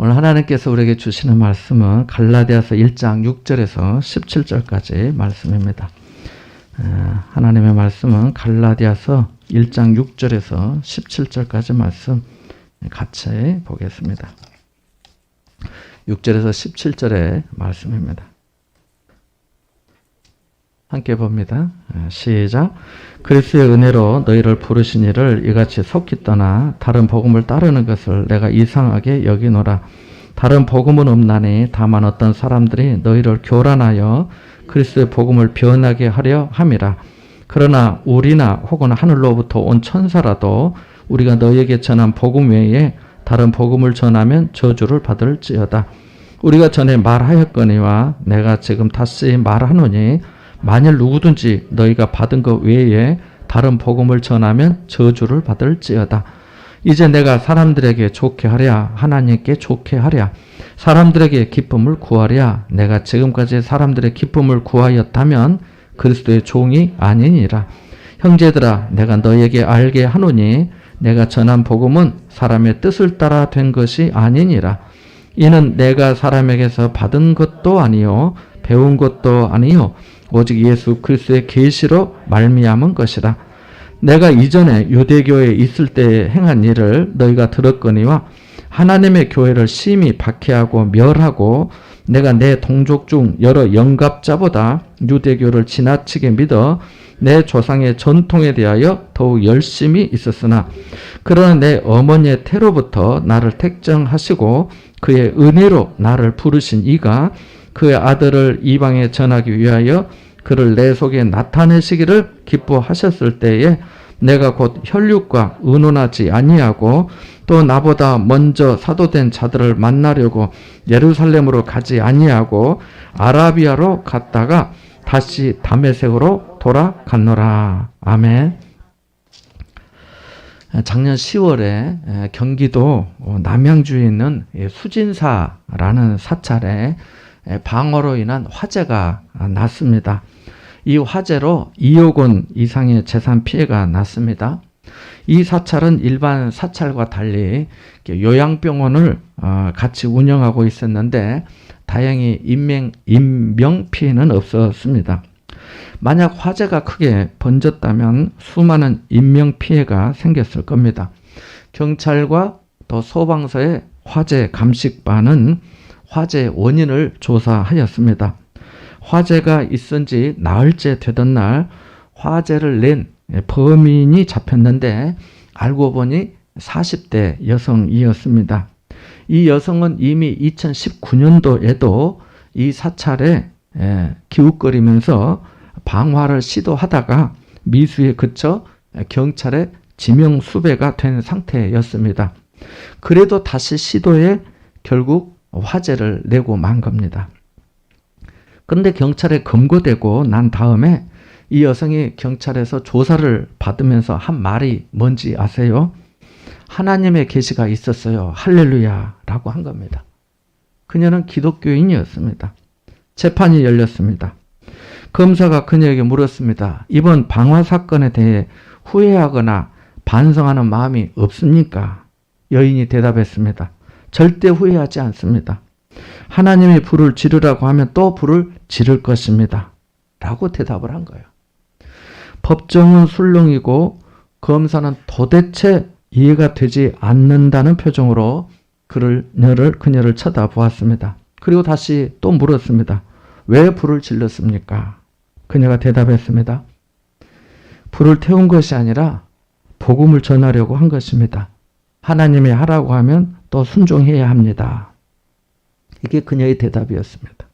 오늘 하나님께서 우리에게 주시는 말씀은 갈라디아서 1장 6절에서 17절까지 말씀입니다. 하나님의 말씀은 갈라디아서 1장 6절에서 17절까지 말씀 같이 보겠습니다. 6절에서 17절의 말씀입니다. 함께 봅니다. 시작. 그리스도의 은혜로 너희를 부르신 이를 이같이 속히 떠나 다른 복음을 따르는 것을 내가 이상하게 여기노라. 다른 복음은 없나니 다만 어떤 사람들이 너희를 교란하여 그리스도의 복음을 변하게 하려 함이라. 그러나 우리나 혹은 하늘로부터 온 천사라도 우리가 너희에게 전한 복음 외에 다른 복음을 전하면 저주를 받을지어다. 우리가 전에 말하였거니와 내가 지금 다시 말하노니 만일 누구든지 너희가 받은 것 외에 다른 복음을 전하면 저주를 받을지어다. 이제 내가 사람들에게 좋게 하랴 하나님께 좋게 하랴 사람들에게 기쁨을 구하랴 내가 지금까지 사람들의 기쁨을 구하였다면 그리스도의 종이 아니니라. 형제들아 내가 너희에게 알게 하노니 내가 전한 복음은 사람의 뜻을 따라 된 것이 아니니라. 이는 내가 사람에게서 받은 것도 아니요 배운 것도 아니요 오직 예수 그리스도의 계시로 말미암은 것이라. 내가 이전에 유대교에 있을 때 행한 일을 너희가 들었거니와 하나님의 교회를 심히 박해하고 멸하고 내가 내 동족 중 여러 영갑자보다 유대교를 지나치게 믿어 내 조상의 전통에 대하여 더욱 열심히 있었으나 그러나 내 어머니의 태로부터 나를 택정하시고 그의 은혜로 나를 부르신 이가 그의 아들을 이방에 전하기 위하여 그를 내 속에 나타내시기를 기뻐하셨을 때에 내가 곧 혈육과 의논하지 아니하고 또 나보다 먼저 사도된 자들을 만나려고 예루살렘으로 가지 아니하고 아라비아로 갔다가 다시 다메섹으로 돌아갔노라. 아멘. 작년 10월에 경기도 남양주에 있는 수진사라는 사찰에 방화로 인한 화재가 났습니다. 이 화재로 2억 원 이상의 재산 피해가 났습니다. 이 사찰은 일반 사찰과 달리 요양병원을 같이 운영하고 있었는데 다행히 인명 피해는 없었습니다. 만약 화재가 크게 번졌다면 수많은 인명 피해가 생겼을 겁니다. 경찰과 또 소방서의 화재 감식반은 화재 원인을 조사하였습니다. 화재가 있은 지 나흘째 되던 날 화재를 낸 범인이 잡혔는데 알고 보니 40대 여성이었습니다. 이 여성은 이미 2019년도에도 이 사찰에 기웃거리면서 방화를 시도하다가 미수에 그쳐 경찰에 지명 수배가 된 상태였습니다. 그래도 다시 시도해 결국 화재를 내고 만 겁니다. 그런데 경찰에 검거되고 난 다음에 이 여성이 경찰에서 조사를 받으면서 한 말이 뭔지 아세요? 하나님의 계시가 있었어요. 할렐루야 라고 한 겁니다. 그녀는 기독교인이었습니다. 재판이 열렸습니다. 검사가 그녀에게 물었습니다. 이번 방화 사건에 대해 후회하거나 반성하는 마음이 없습니까? 여인이 대답했습니다. 절대 후회하지 않습니다. 하나님이 불을 지르라고 하면 또 불을 지를 것입니다. 라고 대답을 한 거예요. 법정은 술렁이고 검사는 도대체 이해가 되지 않는다는 표정으로 그녀를 쳐다보았습니다. 그리고 다시 또 물었습니다. 왜 불을 질렀습니까? 그녀가 대답했습니다. 불을 태운 것이 아니라 복음을 전하려고 한 것입니다. 하나님이 하라고 하면 또 순종해야 합니다. 이게 그녀의 대답이었습니다.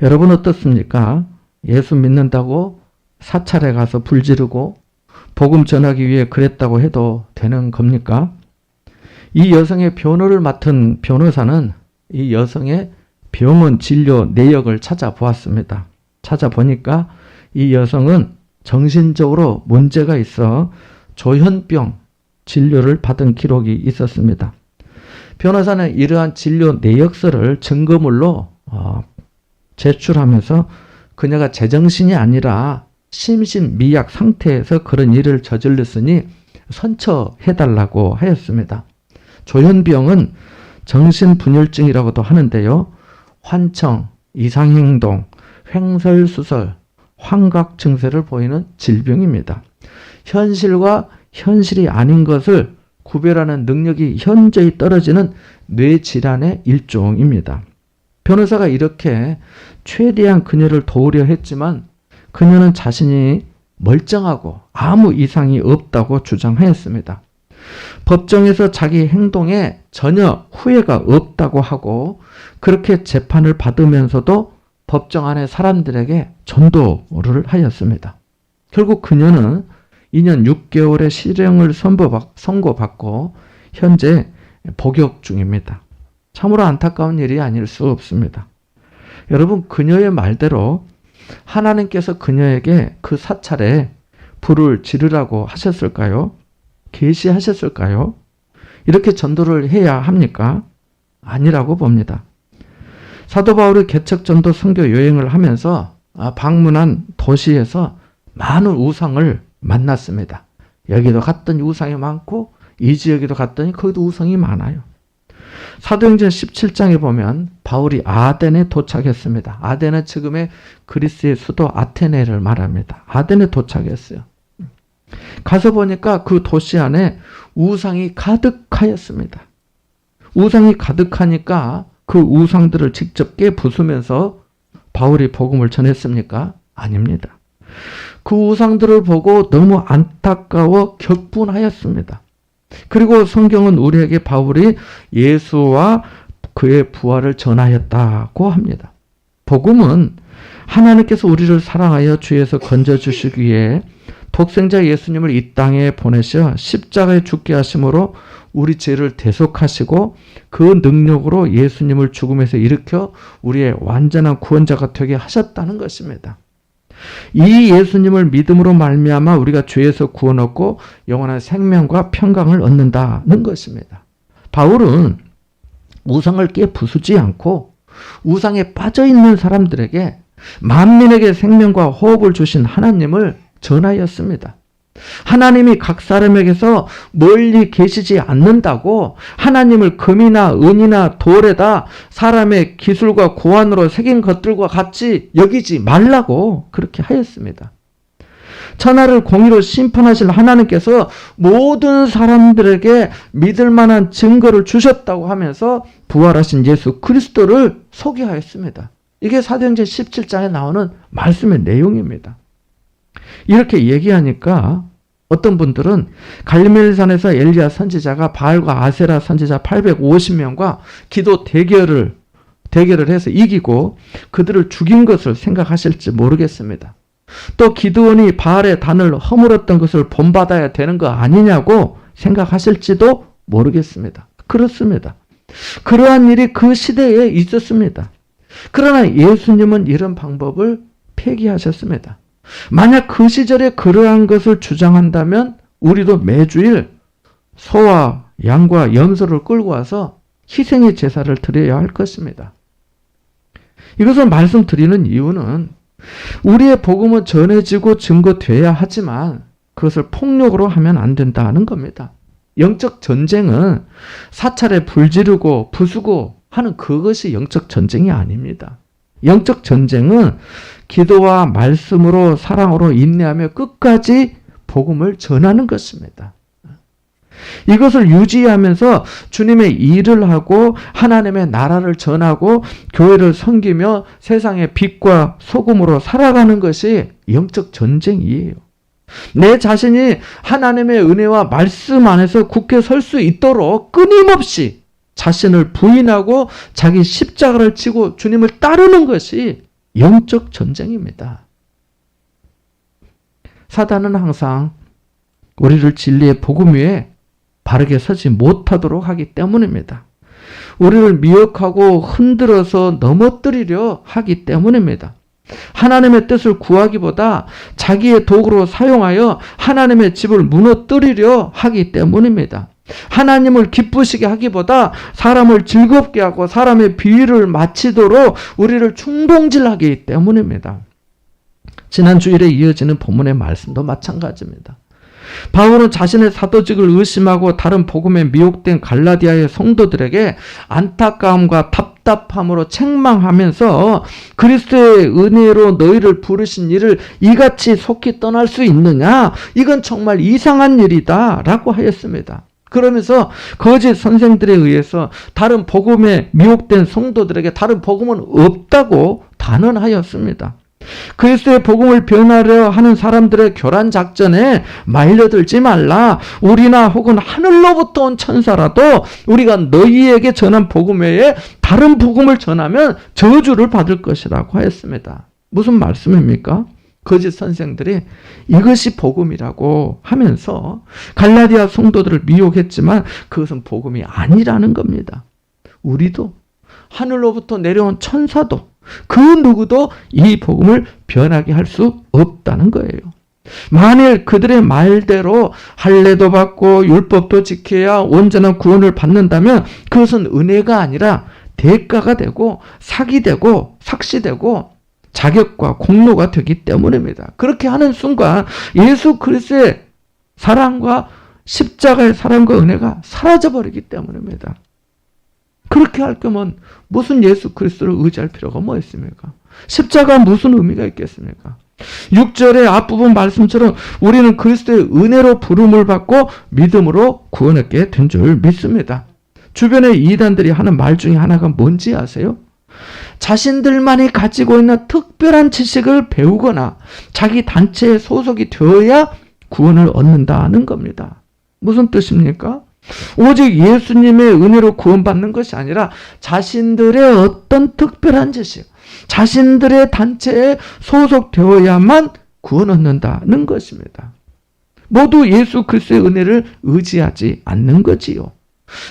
여러분 어떻습니까? 예수 믿는다고 사찰에 가서 불 지르고 복음 전하기 위해 그랬다고 해도 되는 겁니까? 이 여성의 변호를 맡은 변호사는 이 여성의 병원 진료 내역을 찾아보았습니다. 찾아보니까 이 여성은 정신적으로 문제가 있어 조현병 진료를 받은 기록이 있었습니다. 변호사는 이러한 진료 내역서를 증거물로 제출하면서 그녀가 제정신이 아니라 심신미약 상태에서 그런 일을 저질렀으니 선처해달라고 하였습니다. 조현병은 정신분열증이라고도 하는데요. 환청, 이상행동, 횡설수설, 환각 증세를 보이는 질병입니다. 현실과 현실이 아닌 것을 구별하는 능력이 현저히 떨어지는 뇌질환의 일종입니다. 변호사가 이렇게 최대한 그녀를 도우려 했지만 그녀는 자신이 멀쩡하고 아무 이상이 없다고 주장하였습니다. 법정에서 자기 행동에 전혀 후회가 없다고 하고 그렇게 재판을 받으면서도 법정 안의 사람들에게 전도를 하였습니다. 결국 그녀는 2년 6개월의 실형을 선고받고 현재 복역 중입니다. 참으로 안타까운 일이 아닐 수 없습니다. 여러분, 그녀의 말대로 하나님께서 그녀에게 그 사찰에 불을 지르라고 하셨을까요? 계시하셨을까요? 이렇게 전도를 해야 합니까? 아니라고 봅니다. 사도 바울이 개척전도 선교 여행을 하면서 방문한 도시에서 많은 우상을 만났습니다. 여기도 갔더니 우상이 많고 이 지역에도 갔더니 거기도 우상이 많아요. 사도행전 17장에 보면 바울이 아덴에 도착했습니다. 아덴은 지금의 그리스의 수도 아테네를 말합니다. 아덴에 도착했어요. 가서 보니까 그 도시 안에 우상이 가득하였습니다. 우상이 가득하니까 그 우상들을 직접 깨부수면서 바울이 복음을 전했습니까? 아닙니다. 그 우상들을 보고 너무 안타까워 격분하였습니다. 그리고 성경은 우리에게 바울이 예수와 그의 부활을 전하였다고 합니다. 복음은 하나님께서 우리를 사랑하여 주에서 건져주시기 위해 독생자 예수님을 이 땅에 보내셔 십자가에 죽게 하심으로 우리 죄를 대속하시고 그 능력으로 예수님을 죽음에서 일으켜 우리의 완전한 구원자가 되게 하셨다는 것입니다. 이 예수님을 믿음으로 말미암아 우리가 죄에서 구원 얻고 영원한 생명과 평강을 얻는다는 것입니다. 바울은 우상을 깨부수지 않고 우상에 빠져있는 사람들에게 만민에게 생명과 호흡을 주신 하나님을 전하였습니다. 하나님이 각 사람에게서 멀리 계시지 않는다고 하나님을 금이나 은이나 돌에다 사람의 기술과 고안으로 새긴 것들과 같이 여기지 말라고 그렇게 하였습니다. 천하를 공의로 심판하실 하나님께서 모든 사람들에게 믿을 만한 증거를 주셨다고 하면서 부활하신 예수 그리스도를 소개하였습니다. 이게 사도행전 17장에 나오는 말씀의 내용입니다. 이렇게 얘기하니까 어떤 분들은 갈멜산에서 엘리야 선지자가 바알과 아세라 선지자 850명과 기도 대결을 해서 이기고 그들을 죽인 것을 생각하실지 모르겠습니다. 또 기드온이 바알의 단을 허물었던 것을 본받아야 되는 거 아니냐고 생각하실지도 모르겠습니다. 그렇습니다. 그러한 일이 그 시대에 있었습니다. 그러나 예수님은 이런 방법을 폐기하셨습니다. 만약 그 시절에 그러한 것을 주장한다면 우리도 매주일 소와 양과 염소를 끌고 와서 희생의 제사를 드려야 할 것입니다. 이것을 말씀드리는 이유는 우리의 복음은 전해지고 증거돼야 하지만 그것을 폭력으로 하면 안 된다는 겁니다. 영적 전쟁은 사찰에 불 지르고 부수고 하는 그것이 영적 전쟁이 아닙니다. 영적 전쟁은 기도와 말씀으로 사랑으로 인내하며 끝까지 복음을 전하는 것입니다. 이것을 유지하면서 주님의 일을 하고 하나님의 나라를 전하고 교회를 섬기며 세상의 빛과 소금으로 살아가는 것이 영적 전쟁이에요. 내 자신이 하나님의 은혜와 말씀 안에서 굳게 설 수 있도록 끊임없이 자신을 부인하고 자기 십자가를 지고 주님을 따르는 것이 영적 전쟁입니다. 사단은 항상 우리를 진리의 복음 위에 바르게 서지 못하도록 하기 때문입니다. 우리를 미혹하고 흔들어서 넘어뜨리려 하기 때문입니다. 하나님의 뜻을 구하기보다 자기의 도구로 사용하여 하나님의 집을 무너뜨리려 하기 때문입니다. 하나님을 기쁘시게 하기보다 사람을 즐겁게 하고 사람의 비위를 맞추도록 우리를 충동질하기 때문입니다. 지난 주일에 이어지는 본문의 말씀도 마찬가지입니다. 바울은 자신의 사도직을 의심하고 다른 복음에 미혹된 갈라디아의 성도들에게 안타까움과 답답함으로 책망하면서 그리스도의 은혜로 너희를 부르신 일을 이같이 속히 떠날 수 있느냐? 이건 정말 이상한 일이다 라고 하였습니다. 그러면서 거짓 선생들에 의해서 다른 복음에 미혹된 성도들에게 다른 복음은 없다고 단언하였습니다. 그리스도의 복음을 변하려 하는 사람들의 교란 작전에 말려들지 말라. 우리나 혹은 하늘로부터 온 천사라도 우리가 너희에게 전한 복음 외에 다른 복음을 전하면 저주를 받을 것이라고 하였습니다. 무슨 말씀입니까? 거짓 선생들이 이것이 복음이라고 하면서 갈라디아 성도들을 미혹했지만 그것은 복음이 아니라는 겁니다. 우리도 하늘로부터 내려온 천사도 그 누구도 이 복음을 변하게 할 수 없다는 거예요. 만일 그들의 말대로 할례도 받고 율법도 지켜야 온전한 구원을 받는다면 그것은 은혜가 아니라 대가가 되고 사기되고 삭시되고 자격과 공로가 되기 때문입니다. 그렇게 하는 순간 예수 그리스도의 사랑과 십자가의 사랑과 은혜가 사라져버리기 때문입니다. 그렇게 할 거면 무슨 예수 그리스도를 의지할 필요가 뭐 있습니까? 십자가 무슨 의미가 있겠습니까? 6절의 앞부분 말씀처럼 우리는 그리스도의 은혜로 부름을 받고 믿음으로 구원받게 된 줄 믿습니다. 주변에 이단들이 하는 말 중에 하나가 뭔지 아세요? 자신들만이 가지고 있는 특별한 지식을 배우거나 자기 단체에 소속이 되어야 구원을 얻는다는 겁니다. 무슨 뜻입니까? 오직 예수님의 은혜로 구원받는 것이 아니라 자신들의 어떤 특별한 지식, 자신들의 단체에 소속되어야만 구원 얻는다는 것입니다. 모두 예수 그리스도의 은혜를 의지하지 않는 거지요.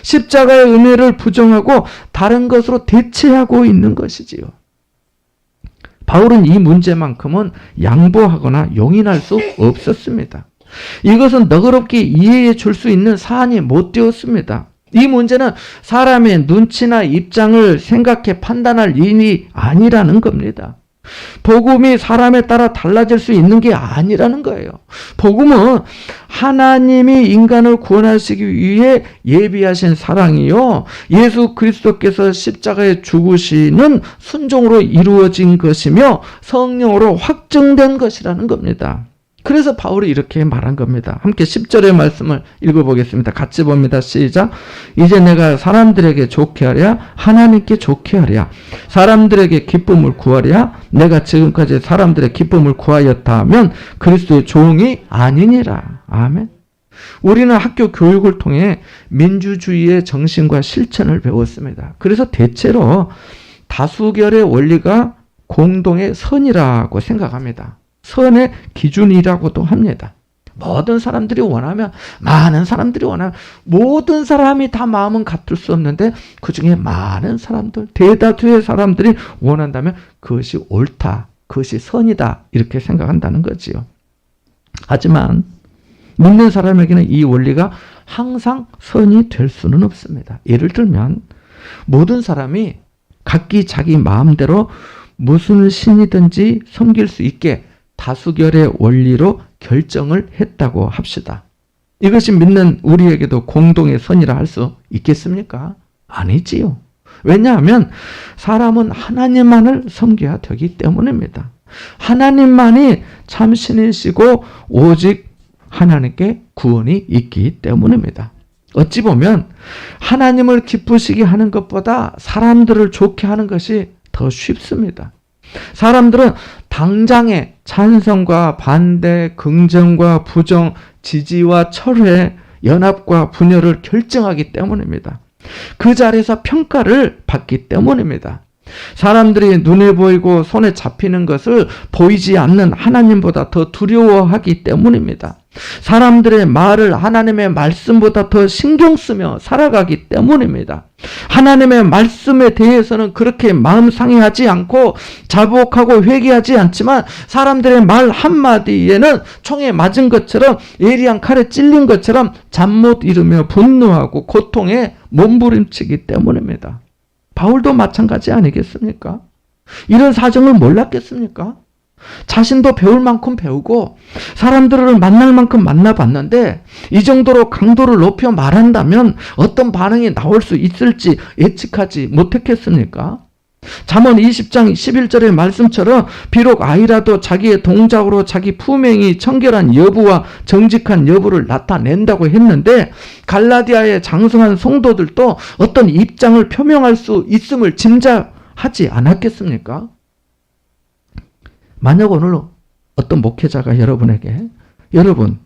십자가의 은혜를 부정하고 다른 것으로 대체하고 있는 것이지요. 바울은 이 문제만큼은 양보하거나 용인할 수 없었습니다. 이것은 너그럽게 이해해 줄 수 있는 사안이 못 되었습니다. 이 문제는 사람의 눈치나 입장을 생각해 판단할 일이 아니라는 겁니다. 복음이 사람에 따라 달라질 수 있는 게 아니라는 거예요. 복음은 하나님이 인간을 구원하시기 위해 예비하신 사랑이요, 예수 그리스도께서 십자가에 죽으시는 순종으로 이루어진 것이며 성령으로 확증된 것이라는 겁니다. 그래서 바울이 이렇게 말한 겁니다. 함께 10절의 말씀을 읽어보겠습니다. 같이 봅니다. 시작. 이제 내가 사람들에게 좋게 하랴 하나님께 좋게 하랴 사람들에게 기쁨을 구하랴 내가 지금까지 사람들의 기쁨을 구하였다 하면 그리스도의 종이 아니니라. 아멘. 우리는 학교 교육을 통해 민주주의의 정신과 실천을 배웠습니다. 그래서 대체로 다수결의 원리가 공동의 선이라고 생각합니다. 선의 기준이라고도 합니다. 모든 사람들이 원하면, 많은 사람들이 원하면, 모든 사람이 다 마음은 같을 수 없는데 그 중에 많은 사람들, 대다수의 사람들이 원한다면 그것이 옳다, 그것이 선이다 이렇게 생각한다는 거지요. 하지만 믿는 사람에게는 이 원리가 항상 선이 될 수는 없습니다. 예를 들면 모든 사람이 각기 자기 마음대로 무슨 신이든지 섬길 수 있게 다수결의 원리로 결정을 했다고 합시다. 이것이 믿는 우리에게도 공동의 선이라 할 수 있겠습니까? 아니지요. 왜냐하면 사람은 하나님만을 섬겨야 되기 때문입니다. 하나님만이 참 신이시고 오직 하나님께 구원이 있기 때문입니다. 어찌 보면 하나님을 기쁘시게 하는 것보다 사람들을 좋게 하는 것이 더 쉽습니다. 사람들은 당장의 찬성과 반대, 긍정과 부정, 지지와 철회, 연합과 분열을 결정하기 때문입니다. 그 자리에서 평가를 받기 때문입니다. 사람들이 눈에 보이고 손에 잡히는 것을 보이지 않는 하나님보다 더 두려워하기 때문입니다. 사람들의 말을 하나님의 말씀보다 더 신경 쓰며 살아가기 때문입니다. 하나님의 말씀에 대해서는 그렇게 마음 상해하지 않고 자복하고 회개하지 않지만 사람들의 말 한마디에는 총에 맞은 것처럼 예리한 칼에 찔린 것처럼 잠 못 이루며 분노하고 고통에 몸부림치기 때문입니다. 바울도 마찬가지 아니겠습니까? 이런 사정을 몰랐겠습니까? 자신도 배울 만큼 배우고 사람들을 만날 만큼 만나봤는데 이 정도로 강도를 높여 말한다면 어떤 반응이 나올 수 있을지 예측하지 못했겠습니까? 잠언 20장 11절의 말씀처럼 비록 아이라도 자기의 동작으로 자기 품행이 청결한 여부와 정직한 여부를 나타낸다고 했는데 갈라디아의 장성한 성도들도 어떤 입장을 표명할 수 있음을 짐작하지 않았겠습니까? 만약 오늘 어떤 목회자가 여러분에게 여러분,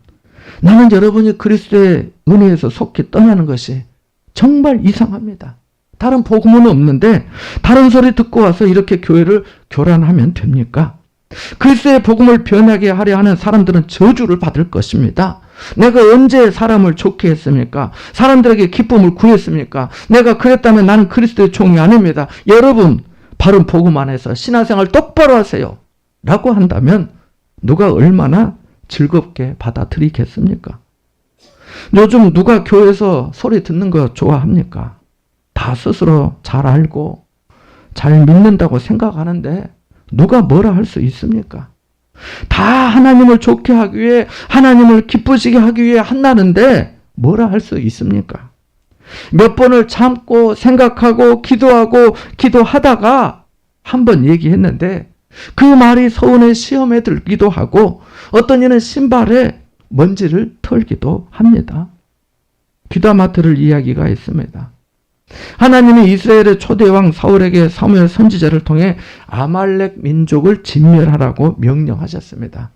나는 여러분이 그리스도의 은혜에서 속히 떠나는 것이 정말 이상합니다. 다른 복음은 없는데 다른 소리 듣고 와서 이렇게 교회를 교란하면 됩니까? 그리스도의 복음을 변하게 하려 하는 사람들은 저주를 받을 것입니다. 내가 언제 사람을 좋게 했습니까? 사람들에게 기쁨을 구했습니까? 내가 그랬다면 나는 그리스도의 종이 아닙니다. 여러분, 바른 복음 안에서 신앙생활 똑바로 하세요. 라고 한다면 누가 얼마나 즐겁게 받아들이겠습니까? 요즘 누가 교회에서 소리 듣는 거 좋아합니까? 다 스스로 잘 알고 잘 믿는다고 생각하는데 누가 뭐라 할 수 있습니까? 다 하나님을 좋게 하기 위해 하나님을 기쁘시게 하기 위해 한다는데 뭐라 할 수 있습니까? 몇 번을 참고 생각하고 기도하다가 한 번 얘기했는데 그 말이 서운해 시험에 들기도 하고 어떤 이는 신발에 먼지를 털기도 합니다. 귀담아 들을 이야기가 있습니다. 하나님이 이스라엘의 초대왕 사울에게 사무엘 선지자를 통해 아말렉 민족을 진멸하라고 명령하셨습니다.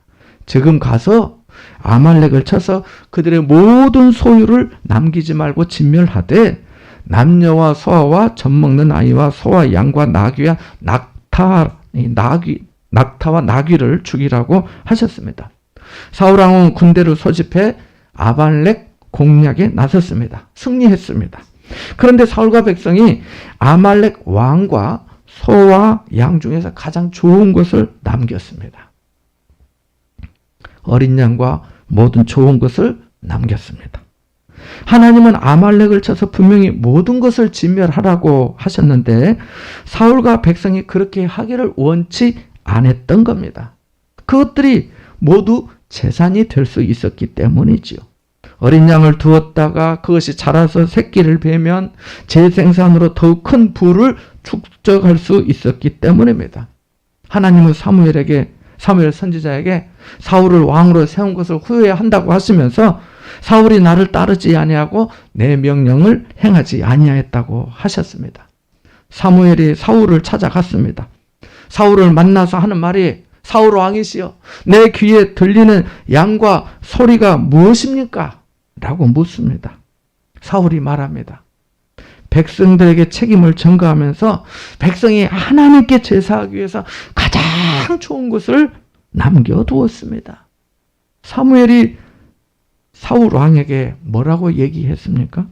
지금 가서 아말렉을 쳐서 그들의 모든 소유를 남기지 말고 진멸하되 남녀와 소아와 젖먹는 아이와 소와 양과 나귀와 낙타와 나귀를 죽이라고 하셨습니다. 사울왕은 군대를 소집해 아말렉 공략에 나섰습니다. 승리했습니다. 그런데 사울과 백성이 아말렉 왕과 소와 양 중에서 가장 좋은 것을 남겼습니다. 어린 양과 모든 좋은 것을 남겼습니다. 하나님은 아말렉을 쳐서 분명히 모든 것을 진멸하라고 하셨는데 사울과 백성이 그렇게 하기를 원치 않았던 겁니다. 그것들이 모두 재산이 될 수 있었기 때문이지요. 어린 양을 두었다가 그것이 자라서 새끼를 베면 재생산으로 더욱 큰 부를 축적할 수 있었기 때문입니다. 하나님은 사무엘 선지자에게 사울을 왕으로 세운 것을 후회한다고 하시면서 사울이 나를 따르지 아니하고 내 명령을 행하지 아니하였다고 하셨습니다. 사무엘이 사울을 찾아갔습니다. 사울을 만나서 하는 말이 사울 왕이시여 내 귀에 들리는 양과 소리가 무엇입니까? 라고 묻습니다. 사울이 말합니다. 백성들에게 책임을 전가하면서 백성이 하나님께 제사하기 위해서 가장 좋은 것을 남겨두었습니다. 사무엘이 사울 왕에게 뭐라고 얘기했습니까?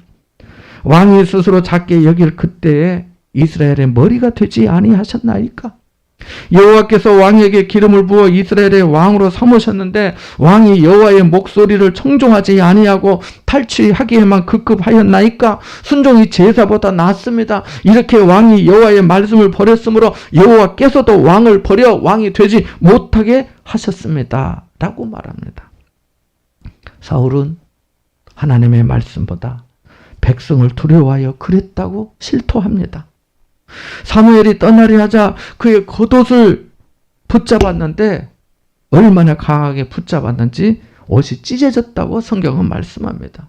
왕이 스스로 작게 여길 그때에 이스라엘의 머리가 되지 아니하셨나이까? 여호와께서 왕에게 기름을 부어 이스라엘의 왕으로 삼으셨는데 왕이 여호와의 목소리를 청종하지 아니하고 탈취하기에만 급급하였나이까? 순종이 제사보다 낫습니다. 이렇게 왕이 여호와의 말씀을 버렸으므로 여호와께서도 왕을 버려 왕이 되지 못하게 하셨습니다. 라고 말합니다. 사울은 하나님의 말씀보다 백성을 두려워하여 그랬다고 실토합니다. 사무엘이 떠나려 하자 그의 겉옷을 붙잡았는데 얼마나 강하게 붙잡았는지 옷이 찢어졌다고 성경은 말씀합니다.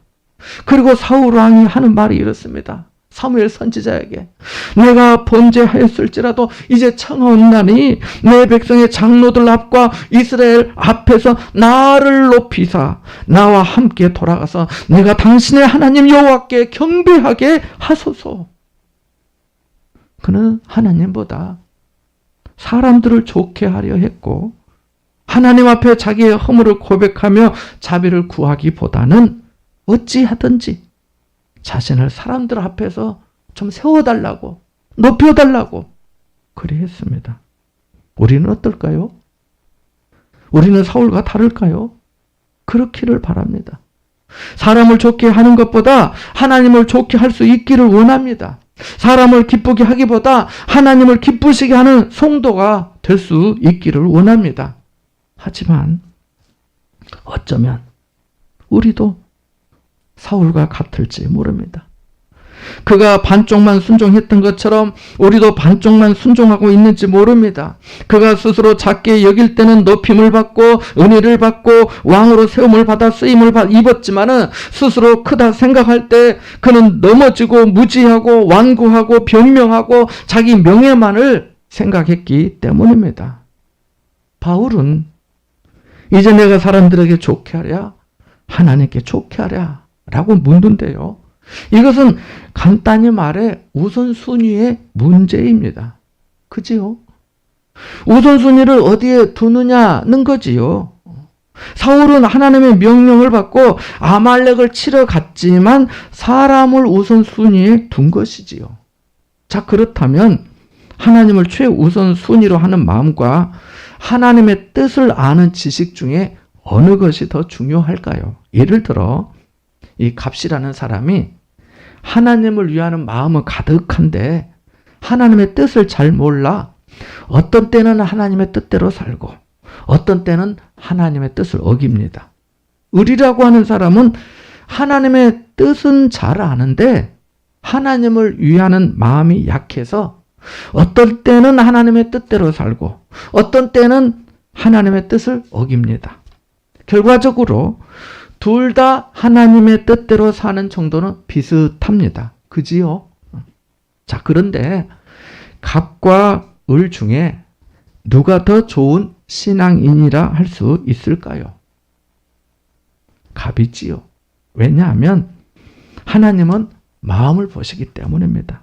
그리고 사울 왕이 하는 말이 이렇습니다. 사무엘 선지자에게 내가 번제하였을지라도 이제 청하옵나니 내 백성의 장로들 앞과 이스라엘 앞에서 나를 높이사 나와 함께 돌아가서 내가 당신의 하나님 여호와께 경배하게 하소서. 그는 하나님보다 사람들을 좋게 하려 했고 하나님 앞에 자기의 허물을 고백하며 자비를 구하기보다는 어찌하든지 자신을 사람들 앞에서 좀 세워달라고 높여달라고 그리 했습니다. 우리는 어떨까요? 우리는 사울과 다를까요? 그렇기를 바랍니다. 사람을 좋게 하는 것보다 하나님을 좋게 할 수 있기를 원합니다. 사람을 기쁘게 하기보다 하나님을 기쁘시게 하는 성도가 될 수 있기를 원합니다. 하지만 어쩌면 우리도 사울과 같을지 모릅니다. 그가 반쪽만 순종했던 것처럼 우리도 반쪽만 순종하고 있는지 모릅니다. 그가 스스로 작게 여길 때는 높임을 받고 은혜를 받고 왕으로 세움을 받아 쓰임을 입었지만은 스스로 크다 생각할 때 그는 넘어지고 무지하고 완고하고 변명하고 자기 명예만을 생각했기 때문입니다. 바울은 이제 내가 사람들에게 좋게 하랴 하나님께 좋게 하랴 라고 묻는데요. 이것은 간단히 말해 우선순위의 문제입니다. 그지요? 우선순위를 어디에 두느냐는 거지요. 사울은 하나님의 명령을 받고 아말렉을 치러 갔지만 사람을 우선순위에 둔 것이지요. 자, 그렇다면 하나님을 최우선순위로 하는 마음과 하나님의 뜻을 아는 지식 중에 어느 것이 더 중요할까요? 예를 들어 이 갑시라는 사람이 하나님을 위하는 마음은 가득한데 하나님의 뜻을 잘 몰라 어떤 때는 하나님의 뜻대로 살고 어떤 때는 하나님의 뜻을 어깁니다. 을이라고 하는 사람은 하나님의 뜻은 잘 아는데 하나님을 위하는 마음이 약해서 어떤 때는 하나님의 뜻대로 살고 어떤 때는 하나님의 뜻을 어깁니다. 결과적으로 둘 다 하나님의 뜻대로 사는 정도는 비슷합니다. 그지요? 자, 그런데 갑과 을 중에 누가 더 좋은 신앙인이라 할 수 있을까요? 갑이지요. 왜냐하면 하나님은 마음을 보시기 때문입니다.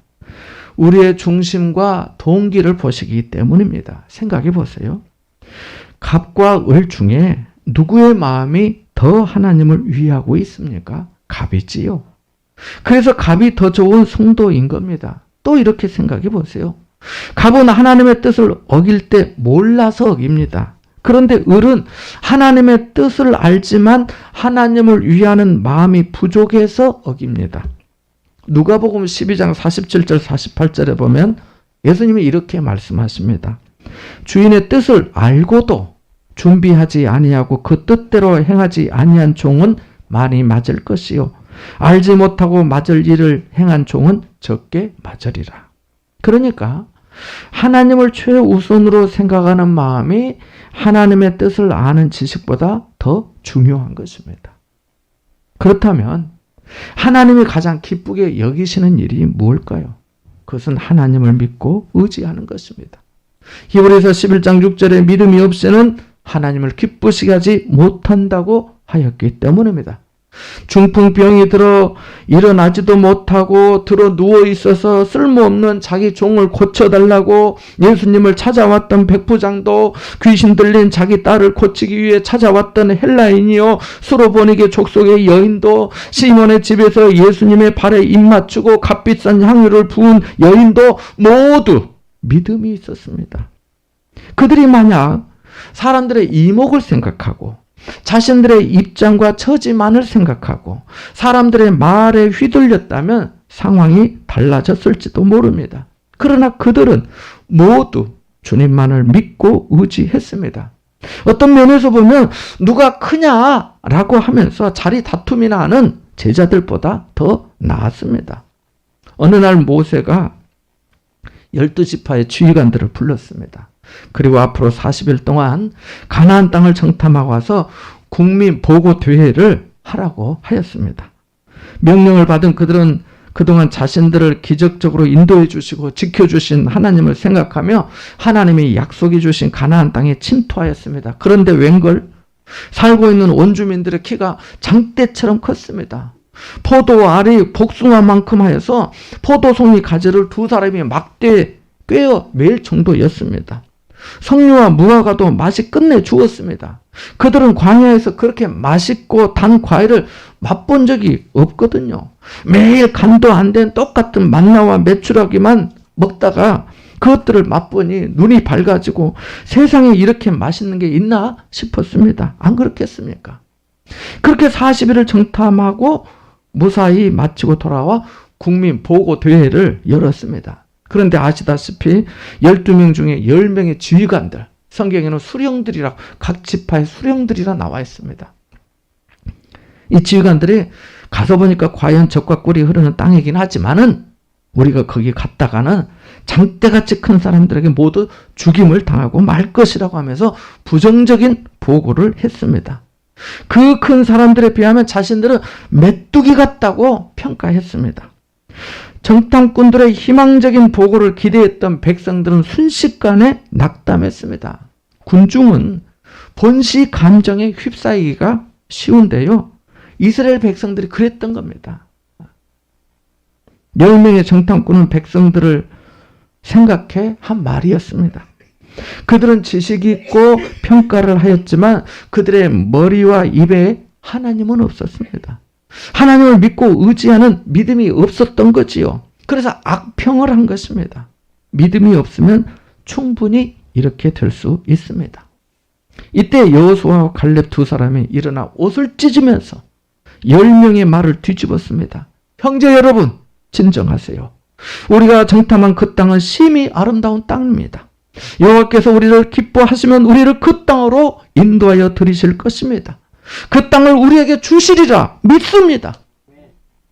우리의 중심과 동기를 보시기 때문입니다. 생각해 보세요. 갑과 을 중에 누구의 마음이 더 하나님을 위하고 있습니까? 갑이지요. 그래서 갑이 더 좋은 성도인 겁니다. 또 이렇게 생각해 보세요. 갑은 하나님의 뜻을 어길 때 몰라서 어깁니다. 그런데 을은 하나님의 뜻을 알지만 하나님을 위하는 마음이 부족해서 어깁니다. 누가복음 12장 47절 48절에 보면 예수님이 이렇게 말씀하십니다. 주인의 뜻을 알고도 준비하지 아니하고 그 뜻대로 행하지 아니한 종은 많이 맞을 것이요 알지 못하고 맞을 일을 행한 종은 적게 맞으리라. 그러니까 하나님을 최우선으로 생각하는 마음이 하나님의 뜻을 아는 지식보다 더 중요한 것입니다. 그렇다면 하나님이 가장 기쁘게 여기시는 일이 무엇일까요? 그것은 하나님을 믿고 의지하는 것입니다. 히브리서 11장 6절에 믿음이 없이는 하나님을 기쁘시게 하지 못한다고 하였기 때문입니다. 중풍병이 들어 일어나지도 못하고 들어 누워 있어서 쓸모없는 자기 종을 고쳐달라고 예수님을 찾아왔던 백부장도 귀신 들린 자기 딸을 고치기 위해 찾아왔던 헬라인이요 수로보니게 족속의 여인도 시몬의 집에서 예수님의 발에 입 맞추고 값비싼 향유를 부은 여인도 모두 믿음이 있었습니다. 그들이 만약 사람들의 이목을 생각하고 자신들의 입장과 처지만을 생각하고 사람들의 말에 휘둘렸다면 상황이 달라졌을지도 모릅니다. 그러나 그들은 모두 주님만을 믿고 의지했습니다. 어떤 면에서 보면 누가 크냐라고 하면서 자리 다툼이나 하는 제자들보다 더 나았습니다. 어느 날 모세가 12지파의 지휘관들을 불렀습니다. 그리고 앞으로 40일 동안 가나안 땅을 정탐하고 와서 국민 보고 대회를 하라고 하였습니다. 명령을 받은 그들은 그동안 자신들을 기적적으로 인도해 주시고 지켜주신 하나님을 생각하며 하나님이 약속해 주신 가나안 땅에 침투하였습니다. 그런데 웬걸 살고 있는 원주민들의 키가 장대처럼 컸습니다. 포도 알이 복숭아만큼 하여서 포도송이 가지를 두 사람이 막대 꿰어 맬 정도였습니다. 석류와 무화과도 맛이 끝내주었습니다. 그들은 광야에서 그렇게 맛있고 단 과일을 맛본 적이 없거든요. 매일 간도 안 된 똑같은 만나와 메추라기만 먹다가 그것들을 맛보니 눈이 밝아지고 세상에 이렇게 맛있는 게 있나 싶었습니다. 안 그렇겠습니까? 그렇게 40일을 정탐하고 무사히 마치고 돌아와 국민 보고 대회를 열었습니다. 그런데 아시다시피 12명 중에 10명의 지휘관들, 성경에는 수령들이라고, 각 지파의 수령들이라 나와 있습니다. 이 지휘관들이 가서 보니까 과연 젖과 꿀이 흐르는 땅이긴 하지만은 우리가 거기 갔다가는 장대같이 큰 사람들에게 모두 죽임을 당하고 말 것이라고 하면서 부정적인 보고를 했습니다. 그 큰 사람들에 비하면 자신들은 메뚜기 같다고 평가했습니다. 정탐꾼들의 희망적인 보고를 기대했던 백성들은 순식간에 낙담했습니다. 군중은 본시 감정에 휩싸이기가 쉬운데요. 이스라엘 백성들이 그랬던 겁니다. 10명의 정탐꾼은 백성들을 생각해 한 말이었습니다. 그들은 지식이 있고 평가를 하였지만 그들의 머리와 입에 하나님은 없었습니다. 하나님을 믿고 의지하는 믿음이 없었던 거지요. 그래서 악평을 한 것입니다. 믿음이 없으면 충분히 이렇게 될 수 있습니다. 이때 여호수아와 갈렙 두 사람이 일어나 옷을 찢으면서 10명의 말을 뒤집었습니다. 형제 여러분, 진정하세요. 우리가 정탐한 그 땅은 심히 아름다운 땅입니다. 여호와께서 우리를 기뻐하시면 우리를 그 땅으로 인도하여 들이실 것입니다. 그 땅을 우리에게 주시리라 믿습니다.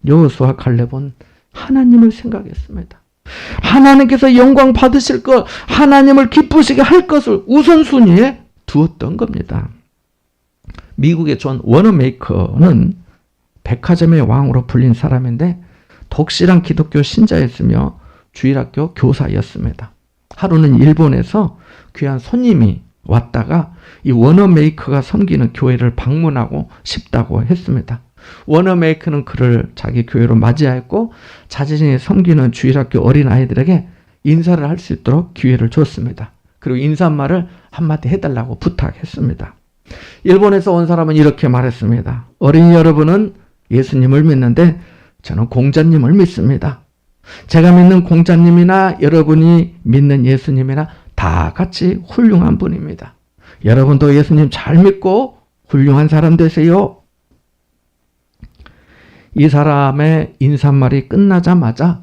여호수아 갈렙은 하나님을 생각했습니다. 하나님께서 영광 받으실 것, 하나님을 기쁘시게 할 것을 우선순위에 두었던 겁니다. 미국의 존 워너메이커는 백화점의 왕으로 불린 사람인데 독실한 기독교 신자였으며 주일학교 교사였습니다. 하루는 일본에서 귀한 손님이 왔다가 이 워너메이커가 섬기는 교회를 방문하고 싶다고 했습니다. 워너메이커는 그를 자기 교회로 맞이하였고 자신이 섬기는 주일학교 어린아이들에게 인사를 할 수 있도록 기회를 줬습니다. 그리고 인사말을 한마디 해달라고 부탁했습니다. 일본에서 온 사람은 이렇게 말했습니다. 어린이 여러분은 예수님을 믿는데 저는 공자님을 믿습니다. 제가 믿는 공자님이나 여러분이 믿는 예수님이나 다 같이 훌륭한 분입니다. 여러분도 예수님 잘 믿고 훌륭한 사람 되세요. 이 사람의 인사말이 끝나자마자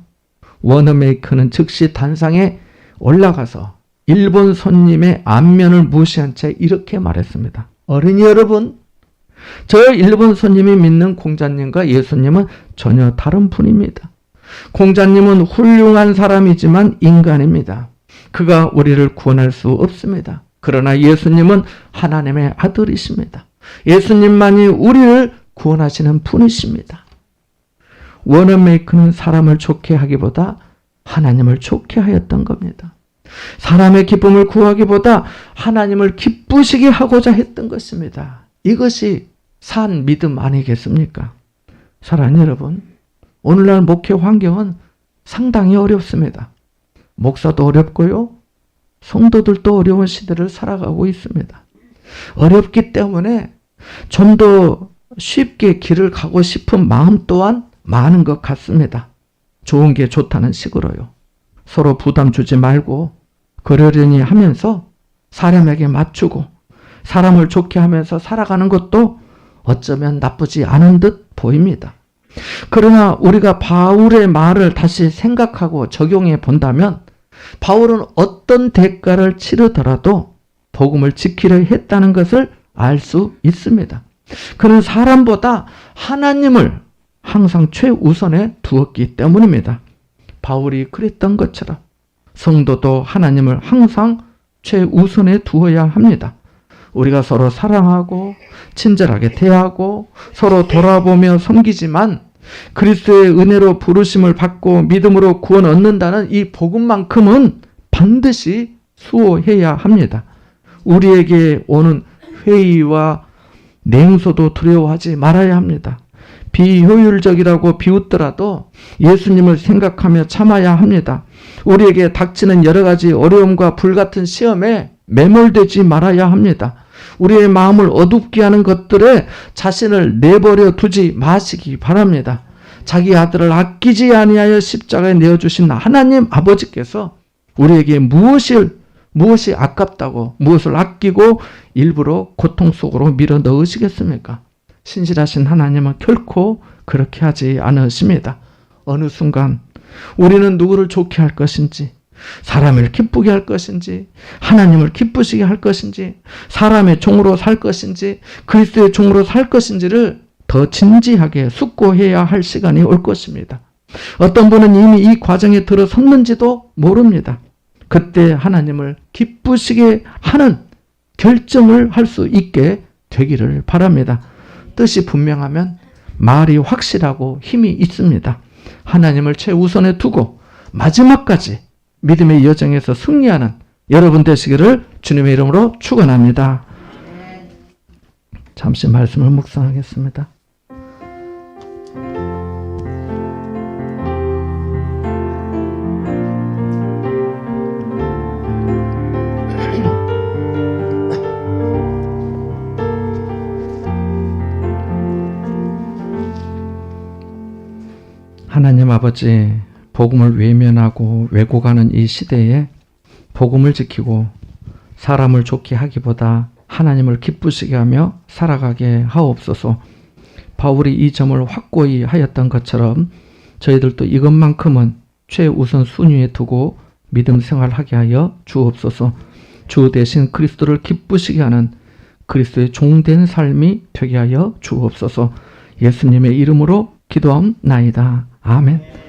워너메이커는 즉시 단상에 올라가서 일본 손님의 안면을 무시한 채 이렇게 말했습니다. 어린이 여러분, 저 일본 손님이 믿는 공자님과 예수님은 전혀 다른 분입니다. 공자님은 훌륭한 사람이지만 인간입니다. 그가 우리를 구원할 수 없습니다. 그러나 예수님은 하나님의 아들이십니다. 예수님만이 우리를 구원하시는 분이십니다. 워너메이커는 사람을 좋게 하기보다 하나님을 좋게 하였던 겁니다. 사람의 기쁨을 구하기보다 하나님을 기쁘시게 하고자 했던 것입니다. 이것이 산 믿음 아니겠습니까? 사랑하는 여러분, 오늘날 목회 환경은 상당히 어렵습니다. 목사도 어렵고요. 성도들도 어려운 시대를 살아가고 있습니다. 어렵기 때문에 좀 더 쉽게 길을 가고 싶은 마음 또한 많은 것 같습니다. 좋은 게 좋다는 식으로요. 서로 부담 주지 말고 그러려니 하면서 사람에게 맞추고 사람을 좋게 하면서 살아가는 것도 어쩌면 나쁘지 않은 듯 보입니다. 그러나 우리가 바울의 말을 다시 생각하고 적용해 본다면 바울은 어떤 대가를 치르더라도 복음을 지키려 했다는 것을 알 수 있습니다. 그는 사람보다 하나님을 항상 최우선에 두었기 때문입니다. 바울이 그랬던 것처럼 성도도 하나님을 항상 최우선에 두어야 합니다. 우리가 서로 사랑하고 친절하게 대하고 서로 돌아보며 섬기지만 그리스도의 은혜로 부르심을 받고 믿음으로 구원 얻는다는 이 복음만큼은 반드시 수호해야 합니다. 우리에게 오는 회의와 냉소도 두려워하지 말아야 합니다. 비효율적이라고 비웃더라도 예수님을 생각하며 참아야 합니다. 우리에게 닥치는 여러 가지 어려움과 불같은 시험에 매몰되지 말아야 합니다. 우리의 마음을 어둡게 하는 것들에 자신을 내버려 두지 마시기 바랍니다. 자기 아들을 아끼지 아니하여 십자가에 내어주신 하나님 아버지께서 우리에게 무엇이 아깝다고 무엇을 아끼고 일부러 고통 속으로 밀어 넣으시겠습니까? 신실하신 하나님은 결코 그렇게 하지 않으십니다. 어느 순간 우리는 누구를 좋게 할 것인지, 사람을 기쁘게 할 것인지, 하나님을 기쁘시게 할 것인지, 사람의 종으로 살 것인지, 그리스도의 종으로 살 것인지를 더 진지하게 숙고해야 할 시간이 올 것입니다. 어떤 분은 이미 이 과정에 들어섰는지도 모릅니다. 그때 하나님을 기쁘시게 하는 결정을 할 수 있게 되기를 바랍니다. 뜻이 분명하면 말이 확실하고 힘이 있습니다. 하나님을 최우선에 두고 마지막까지 믿음의 여정에서 승리하는 여러분 되시기를 주님의 이름으로 축원합니다. 잠시 말씀을 묵상하겠습니다. 하나님 아버지, 복음을 외면하고 왜곡하는 이 시대에 복음을 지키고 사람을 좋게 하기보다 하나님을 기쁘시게 하며 살아가게 하옵소서. 바울이 이 점을 확고히 하였던 것처럼 저희들도 이것만큼은 최우선 순위에 두고 믿음 생활하게 하여 주옵소서. 주 대신 그리스도를 기쁘시게 하는 그리스도의 종된 삶이 되게 하여 주옵소서. 예수님의 이름으로 기도하옵나이다. 아멘.